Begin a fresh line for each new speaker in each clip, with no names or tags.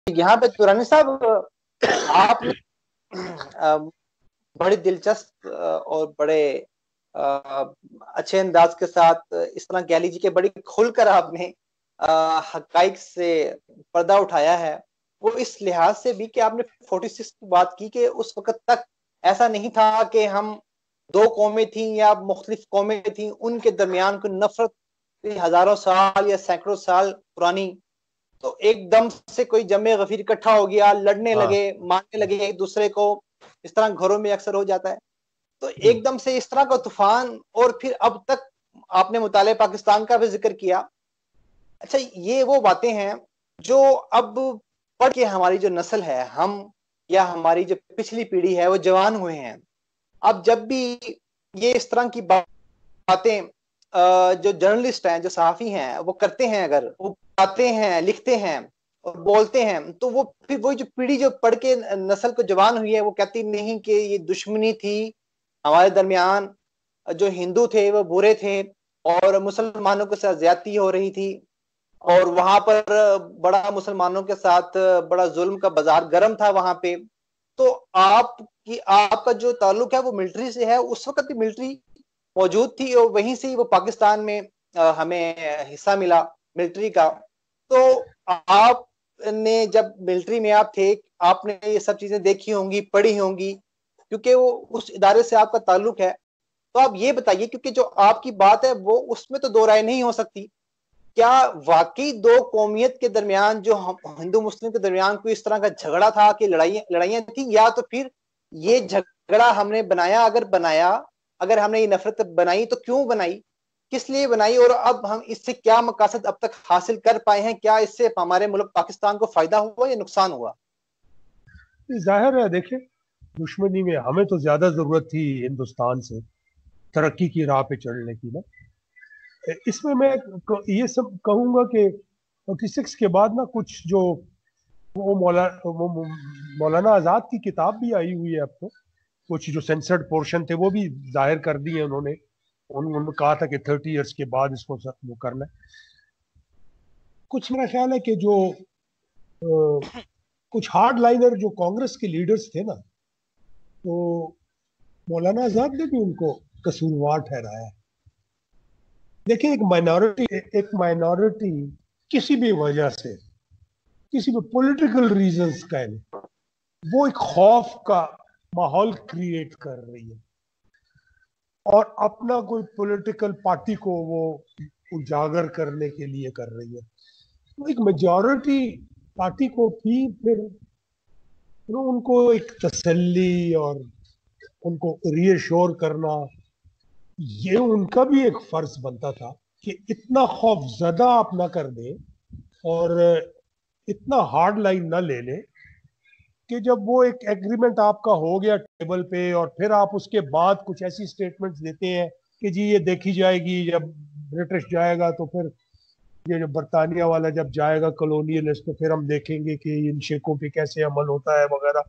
یہاں پہ دورانی صاحب آپ نے بڑی دلچسپ اور بڑے اچھے انداز کے ساتھ اس طرح کہہ لیجیے کہ بڑی کھل کر آپ نے حقائق سے پردہ اٹھایا ہے. وہ اس لحاظ سے بھی کہ آپ نے 46 کی بات کی کہ اس وقت تک ایسا نہیں تھا کہ ہم دو قومیں تھیں یا مختلف قومیں تھیں, ان کے درمیان کوئی نفرت ہزاروں سال یا سینکڑوں سال پرانی, تو ایک دم سے کوئی جمع غفیر اکٹھا ہو گیا, لڑنے لگے, مارنے لگے ایک دوسرے کو, اس طرح گھروں میں اکثر ہو جاتا ہے. تو ایک دم سے اس طرح کا طوفان, اور پھر اب تک آپ نے مطالعہ پاکستان کا بھی ذکر کیا. اچھا, یہ وہ باتیں ہیں جو اب پڑھ کے ہماری جو نسل ہے, ہم یا ہماری جو پچھلی پیڑھی ہے, وہ جوان ہوئے ہیں. اب جب بھی یہ اس طرح کی باتیں جو جرنلسٹ ہیں, جو صحافی ہیں, وہ کرتے ہیں, اگر وہ آتے ہیں, لکھتے ہیں اور بولتے ہیں, تو وہ پھر وہی جو پیڑھی جو پڑھ کے نسل کو جوان ہوئی ہے, وہ کہتی نہیں کہ یہ دشمنی تھی ہمارے درمیان, جو ہندو تھے وہ برے تھے اور مسلمانوں کے ساتھ زیادتی ہو رہی تھی, اور وہاں پر بڑا مسلمانوں کے ساتھ بڑا ظلم کا بازار گرم تھا وہاں پہ. تو آپ کا جو تعلق ہے وہ ملٹری سے ہے, اس وقت بھی ملٹری موجود تھی اور وہیں سے وہ پاکستان میں ہمیں حصہ ملا ملٹری کا. تو آپ نے جب ملٹری میں آپ تھے, آپ نے یہ سب چیزیں دیکھی ہوں گی, پڑھی ہوں گی, کیونکہ وہ اس ادارے سے آپ کا تعلق ہے. تو آپ یہ بتائیے, کیونکہ جو آپ کی بات ہے وہ اس میں تو دو رائے نہیں ہو سکتی, کیا واقعی دو قومیت کے درمیان, جو ہندو مسلم کے درمیان کوئی اس طرح کا جھگڑا تھا کہ لڑائیاں تھیں, یا تو پھر یہ جھگڑا ہم نے بنایا, اگر ہم نے یہ نفرت بنائی تو کیوں بنائی, کس لیے بنائی, اور اب ہم اس سے کیا مقاصد اب تک حاصل کر پائے ہیں, کیا اس سے ہمارے ملک پاکستان کو فائدہ ہوا یا نقصان ہوا؟
ظاہر ہے, دیکھیں دشمنی میں ہمیں تو زیادہ ضرورت تھی ہندوستان سے ترقی کی راہ پہ چڑھنے کی نا. اس میں یہ سب کہوں گا کہ 46 کے بعد نا کچھ جو وہ مولانا آزاد کی کتاب بھی آئی ہوئی ہے, اب تو کچھ جو سینسرڈ پورشن تھے وہ بھی ظاہر کر دیے انہوں نے کہا تھا کہ 30 ایئرس کے بعد اس کو وہ کرنا ہے. کچھ میرا خیال ہے کہ جو کچھ ہارڈ لائنر جو کانگریس کے لیڈرز تھے نا, تو مولانا آزاد نے بھی ان کو قصوروار ٹھہرایا. دیکھیں ایک مائنورٹی کسی بھی وجہ سے, کسی بھی پولیٹیکل ریزنز کا ہے, وہ ایک خوف کا ماحول کریٹ کر رہی ہے اور اپنا کوئی پولیٹیکل پارٹی کو وہ اجاگر کرنے کے لیے کر رہی ہے. ایک میجورٹی پارٹی کو بھی پھر ان کو ایک تسلی اور ان کو ری ایشور کرنا, یہ ان کا بھی ایک فرض بنتا تھا کہ اتنا خوف زدہ آپ نہ کر دیں اور اتنا ہارڈ لائن نہ لے لیں کہ جب وہ ایک ایگریمنٹ آپ کا ہو گیا ٹیبل پہ, اور پھر آپ اس کے بعد کچھ ایسی سٹیٹمنٹس دیتے ہیں کہ جی یہ دیکھی جائے گی, جب برٹش جائے گا تو پھر یہ جو برطانیہ والا جب جائے گا کلونیلسٹ, تو پھر ہم دیکھیں گے کہ ان شیخوں پہ کیسے عمل ہوتا ہے وغیرہ.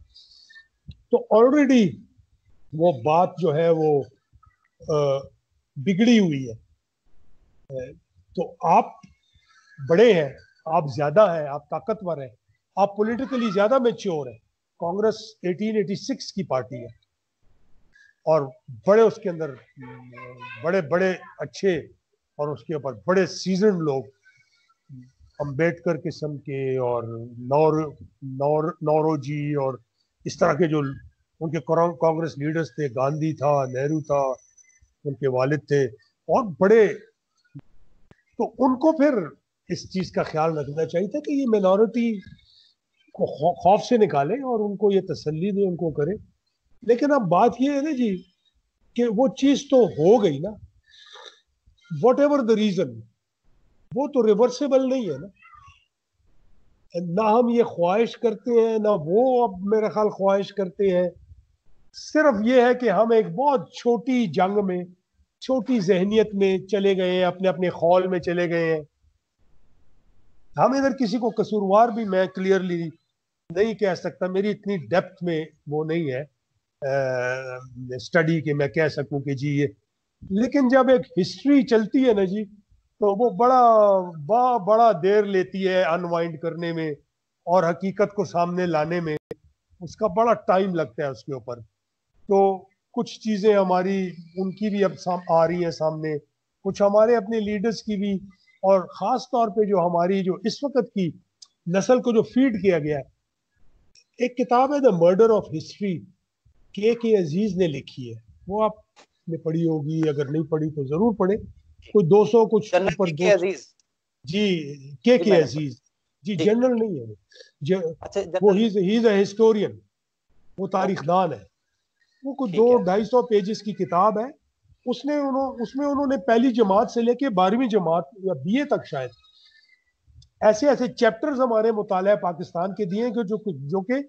تو آلریڈی وہ بات جو ہے وہ بگڑی ہوئی ہے. تو آپ بڑے ہیں, آپ زیادہ ہیں, آپ طاقتور ہیں, آپ پولیٹیکلی زیادہ میچور ہیں. کانگریس 1886 کی پارٹی ہے اور بڑے اس کے اندر بڑے بڑے اچھے اور اس کے اوپر بڑے سیزنڈ لوگ, امبیڈکر قسم کے اور نوروجی اور اس طرح کے جو ان کے کانگریس لیڈرز تھے, گاندھی تھا, نہرو تھا, ان کے والد تھے, اور بڑے, تو ان کو پھر اس چیز کا خیال رکھنا چاہیے تھا کہ یہ مینورٹی کو خوف سے نکالے اور ان کو یہ تسلی دے, ان کو کرے. لیکن اب بات یہ ہے نا جی کہ وہ چیز تو ہو گئی نا, واٹ ایور دا ریزن, وہ تو ریورسیبل نہیں ہے نا. نہ ہم یہ خواہش کرتے ہیں, نہ وہ اب میرا خیال خواہش کرتے ہیں. صرف یہ ہے کہ ہم ایک بہت چھوٹی جنگ میں, چھوٹی ذہنیت میں چلے گئے ہیں, اپنے اپنے خول میں چلے گئے ہیں. ہم ادھر کسی کو قصوروار بھی میں کلیئرلی نہیں کہہ سکتا, میری اتنی ڈیپتھ میں وہ نہیں ہے اسٹڈی کہ میں کہہ سکوں کہ جی یہ, لیکن جب ایک ہسٹری چلتی ہے نا جی, تو وہ بڑا دیر لیتی ہے انوائنڈ کرنے میں, اور حقیقت کو سامنے لانے میں اس کا بڑا ٹائم لگتا ہے اس کے اوپر. تو کچھ چیزیں ہماری ان کی بھی اب آ رہی ہیں سامنے, کچھ ہمارے اپنے لیڈرز کی بھی, اور خاص طور پہ جو ہماری جو اس وقت کی نسل کو جو فیڈ کیا گیا ہے. ایک کتاب ہے دا مرڈر آف ہسٹری, کے عزیز نے لکھی ہے, وہ آپ نے پڑھی ہوگی, اگر نہیں پڑھی تو ضرور پڑھیں. کوئی 200 کچھ اوپر
جنرل کے عزیز.
جی
جی
کے
میں نے
عزیز, جی
جی
جنرل نہیں ہے
اچھا
وہ,
general.
He is a historian, وہ تاریخ
اوکے
دان ہے. وہ کوئی
ٹھیک ہے
200-250 پیجز کی کتاب ہے. اس میں انہوں نے پہلی جماعت سے لے کے 12ویں جماعت یا BA تک شاید ایسے ایسے چیپٹرز ہمارے مطالعہ پاکستان کے دیے کہ جو کہ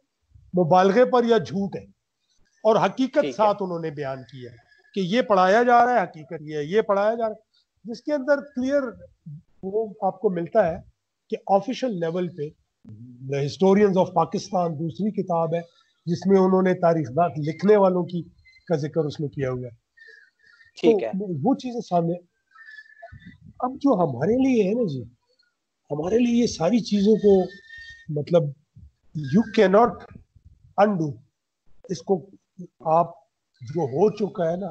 مبالغے پر یا جھوٹ ہے, اور حقیقت
ٹھیک ہے
ساتھ انہوں نے بیان کیا ہے کہ یہ پڑھایا جا رہا ہے, حقیقت یہ ہے, یہ پڑھایا جا رہا ہے, جس کے اندر کلیئر وہ آپ کو ملتا ہے کہ آفیشل لیول پہ دا ہسٹورینز آف پاکستان دوسری کتاب ہے جس میں انہوں نے تاریخ لکھنے والوں کی کا ذکر اس میں کیا ہوا ہے. تو
ٹھیک ہے.
وہ چیزیں سامنے. اب جو ہمارے لیے ہے نا جی, ہمارے لیے یہ ساری چیزوں کو مطلب یو کی ناٹ انڈو, اس کو آپ جو ہو چکا ہے نا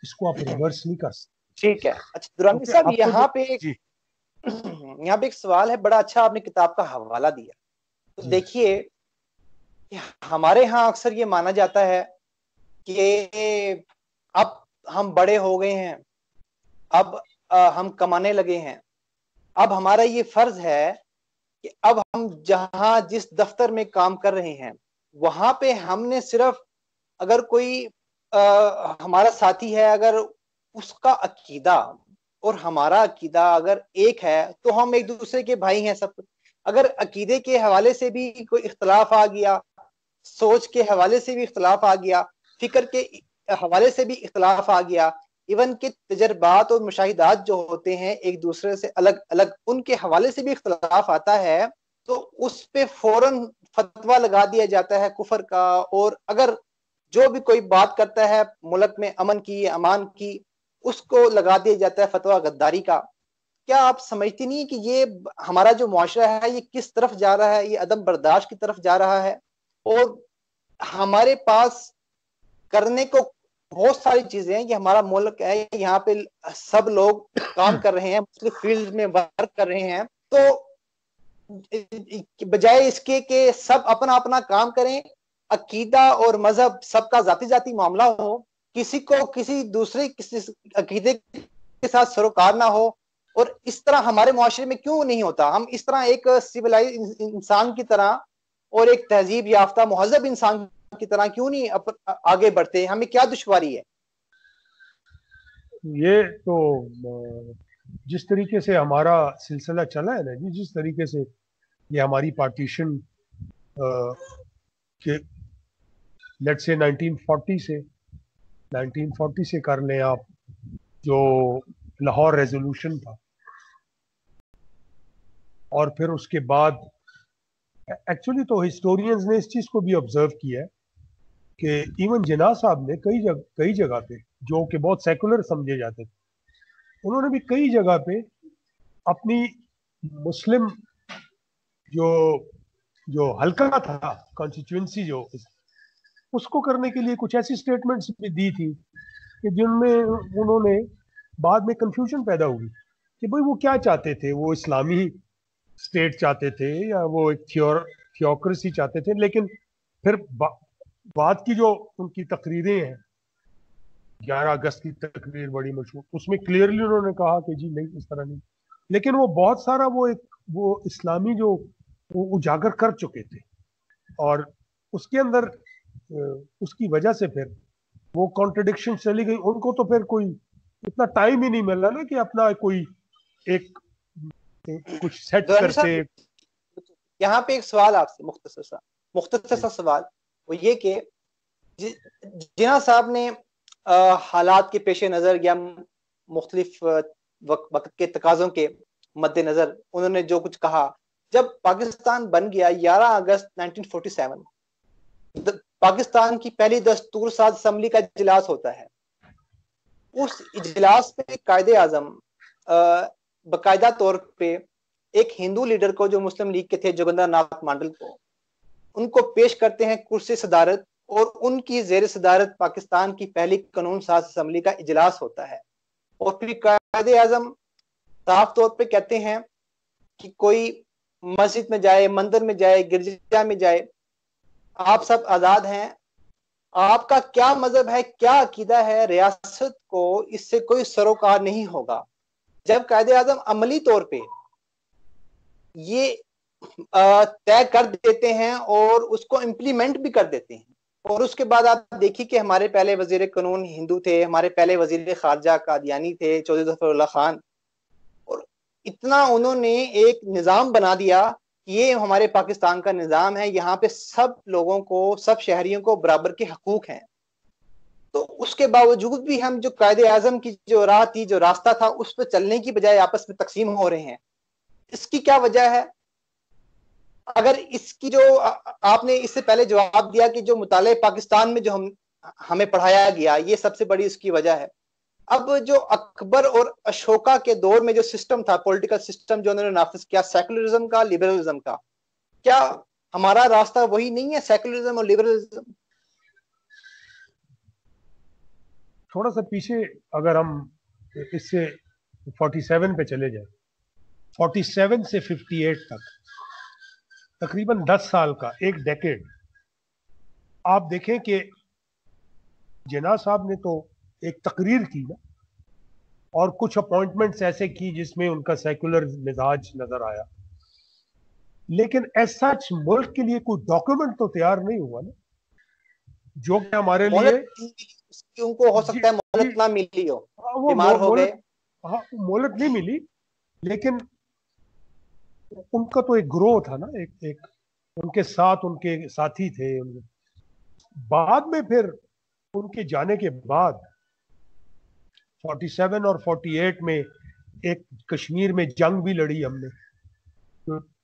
اس کو آپ ریورس نہیں کر سکتے.
ٹھیک ہے. اچھا درانی
کیونکہ
صاحب
آپ کو جو جی
یہاں پہ ایک سوال ہے, بڑا اچھا آپ نے کتاب کا حوالہ دیا. تو
جی
دیکھیے ہمارے ہاں اکثر یہ مانا جاتا ہے کہ اب ہم بڑے ہو گئے ہیں, اب ہم کمانے لگے ہیں, اب ہمارا یہ فرض ہے کہ اب ہم جہاں جس دفتر میں کام کر رہے ہیں وہاں پہ ہم نے صرف اگر کوئی ہمارا ساتھی ہے, اگر اس کا عقیدہ اور ہمارا عقیدہ اگر ایک ہے تو ہم ایک دوسرے کے بھائی ہیں سب. اگر عقیدے کے حوالے سے بھی کوئی اختلاف آ گیا, سوچ کے حوالے سے بھی اختلاف آ گیا, فکر کے حوالے سے بھی اختلاف آ گیا, ایون کہ تجربات اور مشاہدات جو ہوتے ہیں ایک دوسرے سے الگ الگ, ان کے حوالے سے بھی اختلاف آتا ہے, تو اس پہ فوراً فتویٰ لگا دیا جاتا ہے کفر کا. اور اگر جو بھی کوئی بات کرتا ہے ملک میں امن کی امان کی, اس کو لگا دیا جاتا ہے فتویٰ غداری کا. کیا آپ سمجھتی نہیں کہ یہ ہمارا جو معاشرہ ہے یہ کس طرف جا رہا ہے, یہ عدم برداشت کی طرف جا رہا ہے, اور ہمارے پاس کرنے کو بہت ساری چیزیں ہیں. یہ ہمارا ملک ہے, یہاں پہ سب لوگ کام کر رہے ہیں, مختلف فیلڈ میں ورک کر رہے ہیں, تو بجائے اس کے کہ سب اپنا اپنا کام کریں, عقیدہ اور مذہب سب کا ذاتی ذاتی معاملہ ہو, کسی کو کسی دوسرے کسی عقیدے کے ساتھ سروکار نہ ہو. اور اس طرح ہمارے معاشرے میں کیوں نہیں ہوتا؟ ہم اس طرح ایک سویلائز انسان کی طرح اور ایک تہذیب یافتہ مہذب انسان کی طرح کیوں نہیں آگے بڑھتے؟ ہمیں کیا دشواری ہے؟
یہ تو جس طریقے سے ہمارا سلسلہ چلا ہے نا جی, جس طریقے سے یہ ہماری پارٹیشن کہ لیٹ سے 1940 سے کر لیں آپ, جو لاہور ریزولوشن تھا, اور پھر اس کے بعد ایکچولی تو ہسٹورینز نے اس چیز کو بھی آبزرو کیا ہے کہ ایون جناح صاحب نے کئی جگہ پہ جو کہ بہت سیکولر سمجھے جاتے تھے, انہوں نے بھی کئی جگہ پہ اپنی مسلم جو حلقہ تھا کانسٹیچوئنسی جو اس کو کرنے کے لیے کچھ ایسی سٹیٹمنٹس بھی دی تھی کہ جن میں انہوں نے بعد میں کنفیوژن پیدا ہوئی کہ بھئی وہ کیا چاہتے تھے, وہ اسلامی اسٹیٹ چاہتے تھے یا وہ ایک تھیوکریسی چاہتے تھے. لیکن پھر بعد کی جو ان کی تقریریں ہیں, 11 اگست کی تقریر بڑی مشہور, اس میں کلیئرلی انہوں نے کہا کہ جی نہیں اس طرح نہیں, لیکن وہ بہت سارا وہ اسلامی جو وہ اجاگر کر چکے تھے, اور اس کے اندر اس کی وجہ سے پھر وہ کانٹرڈکشن چلی گئی. ان کو تو پھر کوئی اتنا ٹائم ہی نہیں مل رہا نا کہ اپنا کوئی ایک کچھ سیٹ کرتے.
یہاں پہ ایک سوال آپ سے مختصر سا سوال, وہ یہ کہ جناح صاحب نے حالات کے پیش نظر یا مختلف وقت کے تقاضوں کے مد نظر انہوں نے جو کچھ کہا, جب پاکستان بن گیا 11 اگست 1947 پاکستان کی پہلی دستور ساز اسمبلی کا اجلاس ہوتا ہے. اس اجلاس پہ قائد اعظم باقاعدہ طور پہ ایک ہندو لیڈر کو جو مسلم لیگ کے تھے جوگندر ناتھ مانڈل کو، ان کو پیش کرتے ہیں کرسی صدارت، اور ان کی زیر صدارت پاکستان کی پہلی قانون ساز اسمبلی کا اجلاس ہوتا ہے. اور پھر قائد اعظم صاف طور پہ کہتے ہیں کہ کوئی مسجد میں جائے، مندر میں جائے، گرجا میں جائے، آپ سب آزاد ہیں، آپ کا کیا مذہب ہے، کیا عقیدہ ہے، ریاست کو اس سے کوئی سروکار نہیں ہوگا. جب قائد اعظم عملی طور پہ یہ طے کر دیتے ہیں اور اس کو امپلیمنٹ بھی کر دیتے ہیں، اور اس کے بعد آپ دیکھیے کہ ہمارے پہلے وزیر قانون ہندو تھے، ہمارے پہلے وزیر خارجہ قادیانی تھے چودھری ظفر اللہ خان، اور اتنا انہوں نے ایک نظام بنا دیا کہ یہ ہمارے پاکستان کا نظام ہے، یہاں پہ سب لوگوں کو، سب شہریوں کو برابر کے حقوق ہیں. تو اس کے باوجود بھی ہم جو قائد اعظم کی جو راہ تھی، جو راستہ تھا، اس پہ چلنے کی بجائے آپس میں تقسیم ہو رہے ہیں. اس کی کیا وجہ ہے؟ اگر اس کی جو آپ نے اس سے پہلے جواب دیا کہ جو مطالعہ پاکستان میں جو ہمیں پڑھایا گیا، یہ سب سے بڑی اس کی وجہ ہے. اب جو اکبر اور اشوکا کے دور میں جو سسٹم تھا، پولیٹیکل سسٹم جو انہوں نے نافذ کیا، سیکولرزم کا، لبرلزم کا، کیا ہمارا راستہ وہی نہیں ہے، سیکولرزم اور لبرلزم؟
تھوڑا سا پیچھے اگر ہم اس سے 47 پہ چلے جائیں، 47 سے 58 تک تقریباً 10 سال کا ایک ڈیکیڈ، آپ دیکھیں کہ جناح صاحب نے تو ایک تقریر کی نا، اور کچھ اپوائنٹمنٹس ایسے کی جس میں ان کا سیکولر مزاج نظر آیا، لیکن ایسا ملک کے لیے کوئی ڈاکیومنٹ تو تیار نہیں ہوا نا، جو کہ ہمارے لیے
ان کو ہو سکتا ہے مہلت نہ ملی ہو، بیمار ہو گئے.
ہاں، مہلت نہیں ملی، لیکن ان کا تو ایک گروہ تھا نا، ایک ان کے ساتھ ان کے ساتھی تھے. بعد میں پھر ان کے جانے کے بعد 47 اور 48 میں ایک کشمیر میں جنگ بھی لڑی ہم نے.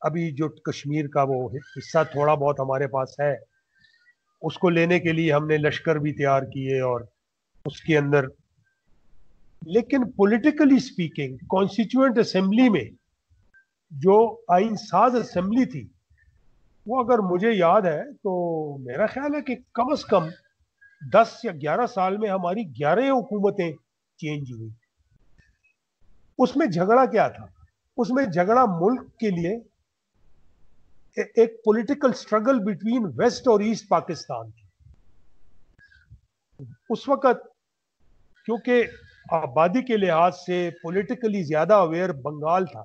ابھی جو کشمیر کا وہ حصہ تھوڑا بہت ہمارے پاس ہے، اس کو لینے کے لیے ہم نے لشکر بھی تیار کیے، اور اس کے اندر، لیکن پولیٹیکلی سپیکنگ کانسٹیٹیوئنٹ اسمبلی میں جو آئین ساز اسمبلی تھی، وہ اگر مجھے یاد ہے تو میرا خیال ہے کہ کم از کم 10 یا 11 سال میں ہماری 11 حکومتیں چینج ہوئی. اس میں جھگڑا کیا تھا؟ اس میں جھگڑا ملک کے لیے ایک پولیٹیکل سٹرگل بٹوین ویسٹ اور ایسٹ پاکستان تھی. اس وقت کیونکہ آبادی کے لحاظ سے پولیٹیکلی زیادہ اویئر بنگال تھا.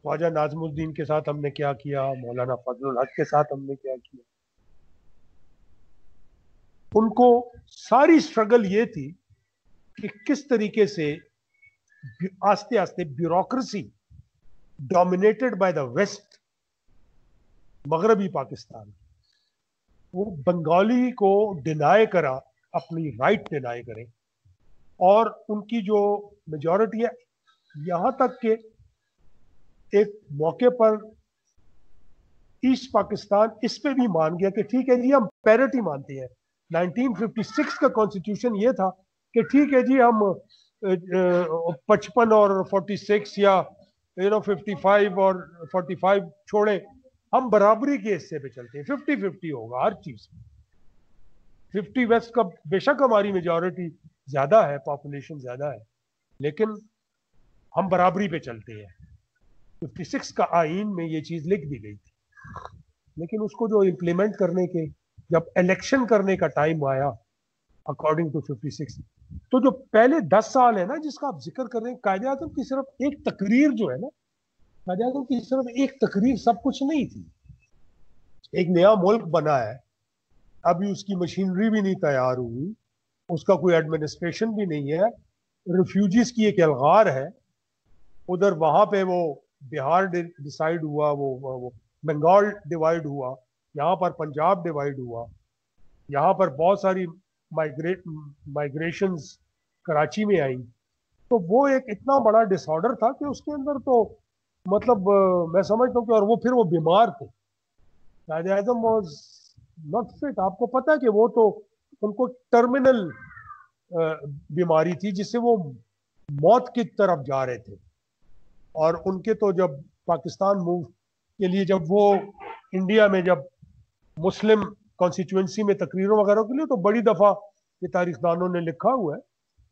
خواجہ ناظم الدین کے ساتھ ہم نے کیا کیا، مولانا فضل الحق کے ساتھ ہم نے کیا کیا. ان کو ساری سٹرگل یہ تھی کہ کس طریقے سے آستے آستے bureaucracy dominated by the west, مغربی پاکستان، وہ بنگالی کو ڈینائی کرا، اپنی رائٹ ڈینائی کرے، اور ان کی جو میجورٹی ہے، یہاں تک کہ ایک موقع پر ایسٹ پاکستان اس پہ بھی مان گیا کہ ٹھیک ہے جی ہم پیرٹی مانتے ہیں. 1956 کا کانسٹیٹیوشن یہ تھا کہ ٹھیک ہے جی ہم 55 اور 46 یا 55 اور 45 چھوڑیں، ہم برابری کے حصے پہ چلتے ہیں، 50-50 ہوگا ہر چیز. 50 ویسٹ کا بے شک ہماری میجورٹی زیادہ ہے، پاپولیشن زیادہ ہے، لیکن ہم برابری پہ چلتے ہیں. 56 کا آئین میں یہ چیز لکھ دی گئی تھی، لیکن اس کو جو امپلیمنٹ کرنے کے، جب الیکشن کرنے کا ٹائم آیا اکارڈنگ ٹو 56، تو جو پہلے 10 سال ہے نا جس کا آپ ذکر کر رہے ہیں، قائد اعظم کی صرف ایک تقریر جو ہے نا، قائد اعظم کی صرف ایک تقریر سب کچھ نہیں تھی. ایک نیا ملک بنا ہے، ابھی اس کی مشینری بھی نہیں تیار ہوئی، اس کا کوئی ایڈمنسٹریشن بھی نہیں ہے، ریفیوجیز کی ایک الغار ہے ادھر، وہاں پہ وہ بہار ڈیسائیڈ ہوا، وہ بنگال ڈیوائیڈ ہوا، یہاں پر پنجاب ڈیوائیڈ ہوا، یہاں پر بہت ساری مائگریشنز کراچی میں آئیں. تو وہ ایک اتنا بڑا ڈس آرڈر تھا کہ اس کے اندر تو مطلب میں سمجھتا ہوں کہ، اور وہ پھر وہ بیمار تھے. Quaid Azam was not fit. آپ کو پتا کہ وہ تو ان کو ٹرمینل بیماری تھی جس سے وہ موت کی طرف جا رہے تھے. اور ان کے تو جب پاکستان موو کے لیے جب وہ انڈیا میں جب مسلم کانسٹیچوئنسی میں تقریروں وغیرہ کے لیے تو بڑی دفعہ یہ تاریخ دانوں نے لکھا ہوا ہے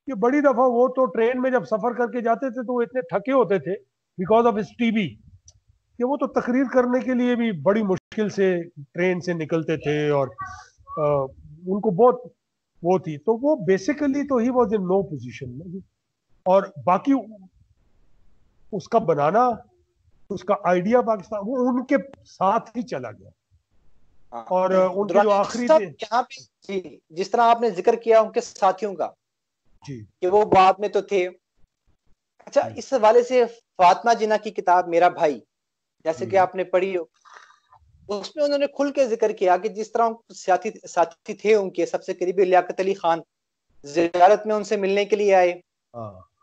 کہ بڑی دفعہ وہ تو ٹرین میں جب سفر کر کے جاتے تھے تو وہ اتنے تھکے ہوتے تھے because of his T B کہ وہ تو تقریر کرنے کے لیے بھی بڑی مشکل سے ٹرین سے نکلتے تھے اور ان کو بہت وہ تھی. تو وہ بیسیکلی تو he was in know position. اور باقی اس کا بنانا اس کا آئیڈیا پاکستان وہ ان کے ساتھ ہی چلا گیا. اور ان کے جو آخری
یہاں پہ جی جس طرح آپ نے ذکر کیا ان کے ساتھیوں کا
جی
کہ وہ بعد میں تو تھے. اچھا اس حوالے سے فاطمہ جناح کی کتاب میرا بھائی جیسے کہ آپ نے پڑھی ہو اس میں انہوں نے کھل کے ذکر کیا کہ جس طرح ساتھی تھے ان کے سب سے قریبی لیاقت علی خان زیارت میں ان سے ملنے کے لیے آئے.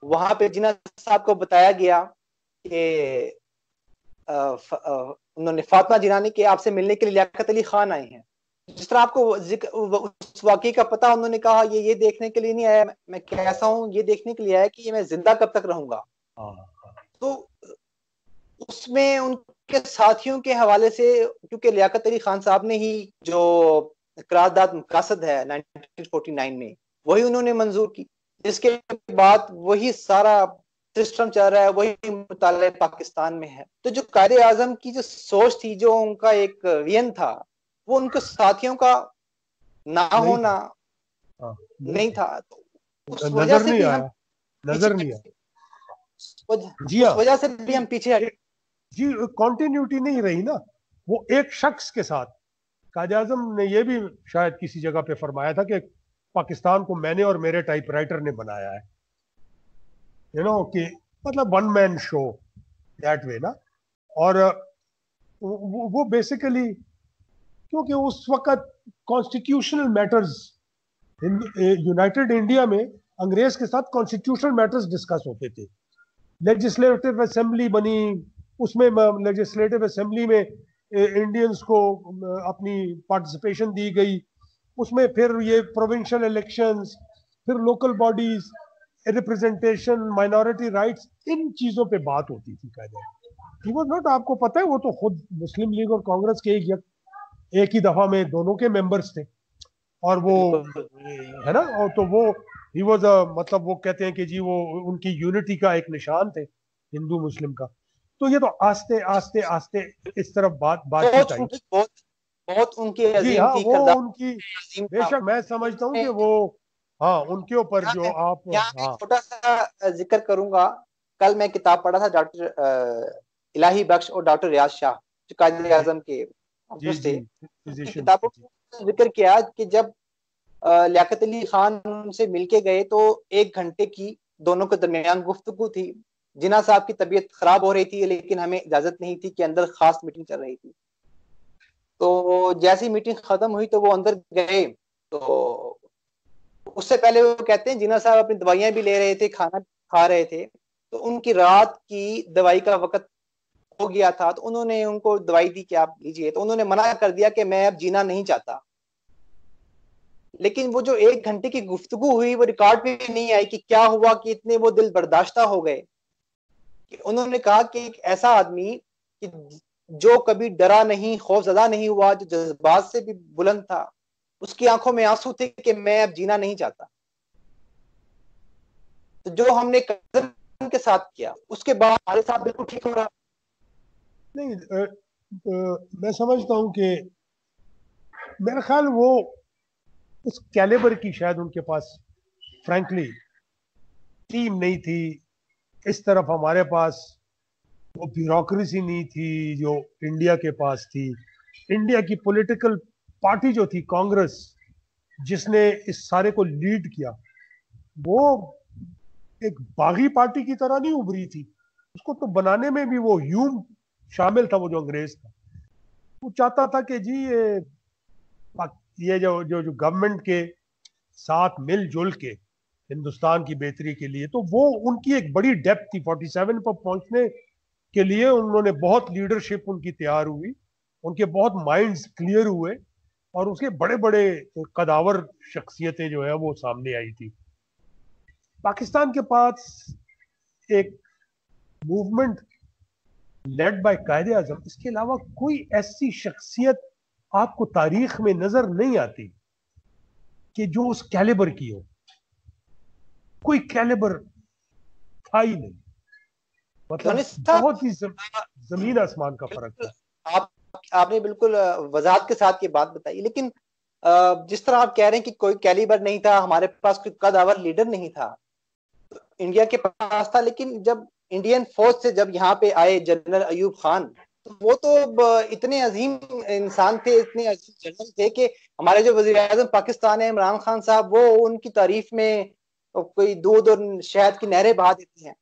وہاں پہ جناح صاحب کو بتایا گیا کہ انہوں نے فاطمہ جناح نے کہ آپ سے ملنے کے لیے لیاقت علی خان آئے ہیں. جس طرح آپ کو اس واقعے کا پتا انہوں نے کہا یہ دیکھنے کے لیے نہیں آیا میں کیسا ہوں یہ دیکھنے کے لیے آیا کہ یہ میں زندہ کب تک رہوں گا. تو اس میں ان کے ساتھیوں کے حوالے سے کیونکہ لیاقت علی خان صاحب نے ہی جو قرارداد مقاصد ہے 1949 میں وہی انہوں نے منظور کی جس کے بعد وہی سارا سسٹم چل رہا ہے وہی مطالعہ پاکستان میں ہے. تو جو قائد اعظم کی جو سوچ تھی جو ان کا ایک وین تھا وہ ان کے ساتھیوں کا نہ ہونا نہیں تھا. اس وجہ سے بھی ہم
نظر نہیں آیا
اس وجہ سے بھی ہم پیچھے
جی کنٹینیوٹی نہیں رہی نا. وہ ایک شخص کے ساتھ قائد اعظم نے یہ بھی شاید کسی جگہ پہ فرمایا تھا کہ پاکستان کو میں نے اور میرے ٹائپ رائٹر نے بنایا ہے کہ مطلب one main show that way نا. اور وہ بیسیکلی کیونکہ اس وقت کانسٹیٹیوشنل میٹرز یونائٹڈ انڈیا میں انگریز کے ساتھ کانسٹیٹیوشنل میٹرز ڈسکس ہوتے تھے. لیجسلیٹو اسمبلی بنی اس میں لیجسلیٹو اسمبلی میں انڈینز کو اپنی پارٹیسپیشن دی گئی. اس میں پھر یہ پروونشل الیکشنز پھر local bodies representation minority rights ان چیزوں پہ بات ہوتی تھی. نوٹ آپ کو پتہ ہے وہ تو خود مسلم لیگ اور کانگریس کے ایک ہی دفعہ میں دونوں کے ممبرز تھے اور وہ ہے نا. اور تو وہ ہی واز مطلب وہ کہتے ہیں کہ جی وہ ان کی یونٹی کا ایک نشان تھے ہندو مسلم کا. تو یہ تو آستے آستے آستے اس طرف بات چیت آئی.
بہت ان کی
جی
عظیم
ہاں
تھی
وہ ان کی بے شک میں سمجھتا ہوں کہ وہ ہاں ان کے اوپر جو آپ
چھوٹا سا ذکر کروں گا. کل میں کتاب پڑھا تھا ڈاکٹر الہی بخش اور ڈاکٹر ریاض شاہ جو قائد اعظم کے کتابوں میں ذکر کیا کہ جب لیاقت علی خان سے مل کے گئے تو 1 گھنٹے کی دونوں کے درمیان گفتگو تھی. جناح صاحب کی طبیعت خراب ہو رہی تھی لیکن ہمیں اجازت نہیں تھی کہ اندر خاص میٹنگ چل رہی تھی. تو جیسی میٹنگ ختم ہوئی تو وہ اندر گئے تو اس سے پہلے وہ کہتے ہیں جناح صاحب اپنی دوائیاں بھی لے رہے تھے کھانا کھا رہے تھے تو ان کی رات کی دوائی کا وقت ہو گیا تھا تو انہوں نے ان کو دوائی دی کہ آپ لیجئے. تو انہوں نے منع کر دیا کہ میں اب جینا نہیں چاہتا. لیکن وہ جو 1 گھنٹے کی گفتگو ہوئی وہ ریکارڈ پہ نہیں آئی کہ کیا ہوا کہ اتنے وہ دل برداشتہ ہو گئے. کہ انہوں نے کہا کہ ایک ایسا آدمی کہ جو کبھی ڈرا نہیں خوف زدہ نہیں ہوا جو جذبات سے بھی بلند تھا اس کی آنکھوں میں آنسو تھے کہ میں اب جینا نہیں چاہتا. تو جو ہم نے قدر کے ساتھ کیا اس کے بعد ہمارے ساتھ بالکل ٹھیک ہو رہا
نہیں. میں سمجھتا ہوں کہ میرا خیال وہ اس کیلیبر کی شاید ان کے پاس فرینکلی ٹیم نہیں تھی. اس طرف ہمارے پاس وہ بیوروکریسی نہیں تھی جو انڈیا کے پاس تھی. انڈیا کی پولیٹیکل پارٹی جو تھی کانگریس جس نے اس سارے کو لیڈ کیا وہ ایک باغی پارٹی کی طرح نہیں ابھری تھی. اس کو تو بنانے میں بھی وہ ہیوم شامل تھا وہ جو انگریز تھا. وہ چاہتا تھا کہ جی یہ جو گورنمنٹ کے ساتھ مل جل کے ہندوستان کی بہتری کے لیے تو وہ ان کی ایک بڑی ڈیپتھ تھی. 47 پر پہنچنے کے لیے انہوں نے بہت لیڈرشپ ان کی تیار ہوئی ان کے بہت مائنڈز کلیئر ہوئے اور اس کے بڑے بڑے قداور شخصیتیں جو ہے وہ سامنے آئی تھی. پاکستان کے پاس ایک movement led by Quaid Azam, اس کے علاوہ کوئی ایسی شخصیت آپ کو تاریخ میں نظر نہیں آتی کہ جو اس کیلیبر کی ہو. کوئی کیلیبر تھا ہی نہیں، مطلب بہت ہی زمین آسمان کا فرق تھا.
آپ نے بالکل وضاحت کے ساتھ یہ بات بتائی، لیکن جس طرح آپ کہہ رہے ہیں کہ کوئی کیلیبر نہیں تھا، ہمارے پاس کوئی قدآور لیڈر نہیں تھا، انڈیا کے پاس تھا، لیکن جب انڈین فوج سے جب یہاں پہ آئے جنرل ایوب خان، وہ تو اتنے عظیم انسان تھے، اتنے عظیم جنرل تھے کہ ہمارے جو وزیر اعظم پاکستان ہے عمران خان صاحب، وہ ان کی تعریف میں کوئی دودھ اور شہد کی نہریں بہا دیتی ہیں.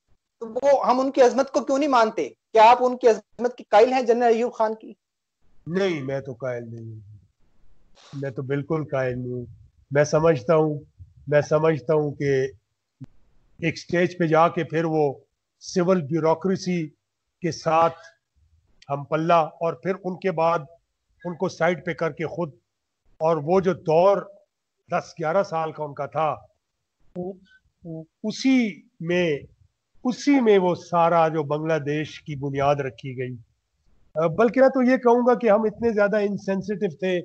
تو وہ ہم ان کی عظمت کو کیوں نہیں مانتے؟ کیا آپ ان کی عظمت کی قائل ہیں جنرل ایوب خان کی؟
نہیں، میں تو قائل نہیں ہوں، میں تو بالکل قائل نہیں ہوں. میں سمجھتا ہوں کہ ایک سٹیج پہ جا کے پھر وہ سول بیوروکریسی کے ساتھ ہم پلہ، اور پھر ان کے بعد ان کو سائڈ پہ کر کے خود، اور وہ جو دور 10-11 سال کا ان کا تھا، اسی میں وہ سارا جو بنگلہ دیش کی بنیاد رکھی گئی. بلکہ میں تو یہ کہوں گا کہ ہم اتنے زیادہ انسینسٹیو تھے